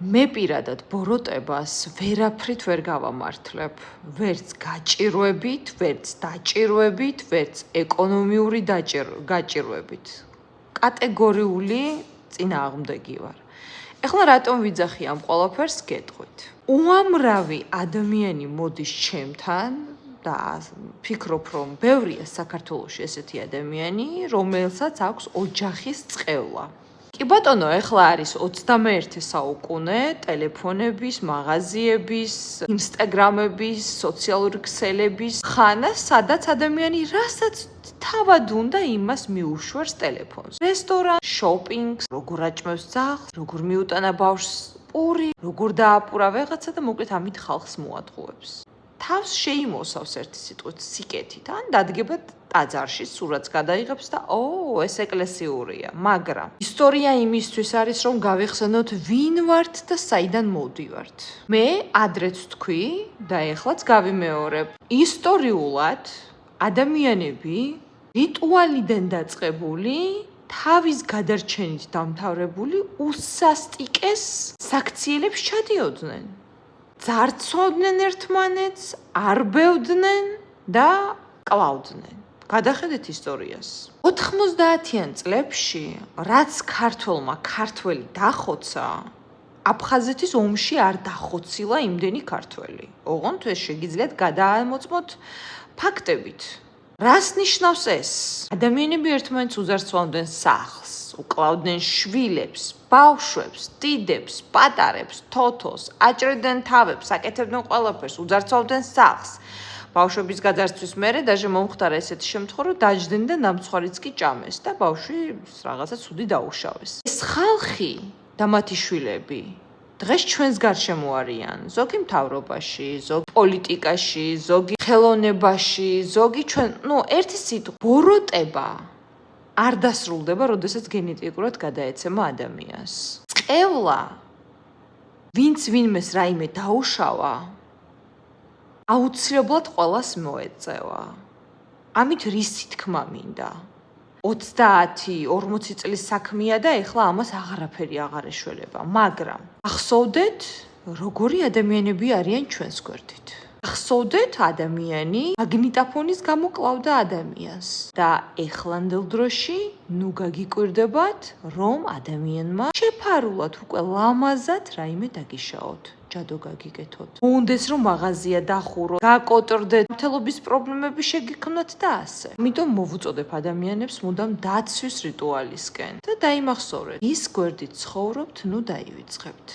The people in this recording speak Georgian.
მე პირადად ბოროტებას ვერაფრით ვერ გავამართლებ. ვერც გაჭირვებით, ვერც დაჭირვებით, ვერც ეკონომიური გაჭირვებით. კატეგორიული წინააღმდეგი ვარ. ეხლა რატომ ვიძახი ამ ყველაფერს გეტყვით. უამრავი ადამიანი მოდის ჩემთან და ფიქრობ, რომ ბევრია საქართველოში ესეთი ადამიანი, რომელსაც აქვს ოჯახის წყევლა. კი ბატონო, ეხლა არის 21 საუკუნე, ტელეფონების, მაღაზიების, ინსტაგრამების, სოციალური ქსელების ხანა, სადაც ადამიანი რასაც თავად უნდა იმას მიუშვერს ტელეფონს. რესტორან, შოპინგს, როგორ აჭმევს ძაღლს, როგორ მიუტანა ბავშვს პური, როგორ დააპურა ვეღაცა და მოკლედ ამით ხალხს მოატყუებს. თავს შეიმოსავს ერთი სიტყვით სიკეთით, ან დადგება ტაძარში, სურათს გადაიღებს და ეს ეკლესიურია, მაგრამ ისტორია იმისთვის არის, რომ გავიხსენოთ ვინ ვართ და საიდან მოვდივართ. მე ადრეც ვთქვი და ეხლაც გავიმეორებ. ისტორიულად ადამიანები რიტუალიდან დაწყებული, თავის გადარჩენით დამთავრებული უსასტიკეს საქციელებს ჩადიოდნენ. ძარცვავდნენ ერთმანეთს, არბევდნენ და კლავდნენ. გადახედეთ ისტორიას. 90-იან წლებში, რაც ქართველმა ქართველი დახოცა, აფხაზეთის ომში არ დახოცილა იმდენი ქართველი. ოღონდ ეს შეგიძლიათ გადაამოწმოთ ფაქტებით. რას ნიშნავს ეს? ადამიანები ერთმანეთს უძარცვავდნენ სახლს, უკლავდნენ შვილებს, ბავშვებს, დიდებს, პატარებს, თოთოს, აჭრიდნენ თავებს, აკეთებდნენ ყველაფერს, უძარცვავდნენ სახლს. ბავშვების გაძარცვის მერე დაჟე მომხდარა ესეთი შემთხვევა, რომ დაჯდნენ და ნამცხვარიც კი ჭამეს და ბავშვი რაღაცა ცუდი დაუშავეს. ეს ხალხი და მათი შვილები დღეს ჩვენს გარშემო არიან, ზოგი მთავრობაში, ზოგი პოლიტიკაში, ზოგი ხელოვნებაში, ზოგი ჩვენ, ერთი სიტყვა, ბოროტება არ დასრულდება, როდესაც გენეტიკურად გადაეცემა ადამიანს. წყევლა, ვინც ვინმეს რაიმე დაუშავა, აუცილებლად ყველას მოეწევა. ამით რისი თქმა მინდა? 30-40 წლის საქმეა და ეხლა ამას აღარაფერი აღარ ეშველება, მაგრამ ახსოვდეთ, როგორი ადამიანები არიან ჩვენს გვერდით. ახსოვდეთ, ადამიანი მაგნიტოფონის გამო კლავდა ადამიანს და ეხლანდელ დროში ნუ გაგიკვირდებათ, რომ ადამიანმა შეფარულად უკვე ლამაზად რაიმე დაგიშაოთ. ჯადო გაგიკეთოთ. უნდეს რომ მაღაზია დახუროთ, გაკოტრდეთ, მთელობის პრობლემები შეგიქმნათ და ასე. ამიტომ მოვუწოდებ ადამიანებს მუდამ დაცვის რიტუალისკენ და დაიმახსოვრეთ. ის გვერდით ცხოვრობთ, ნუ დაივიწყებთ.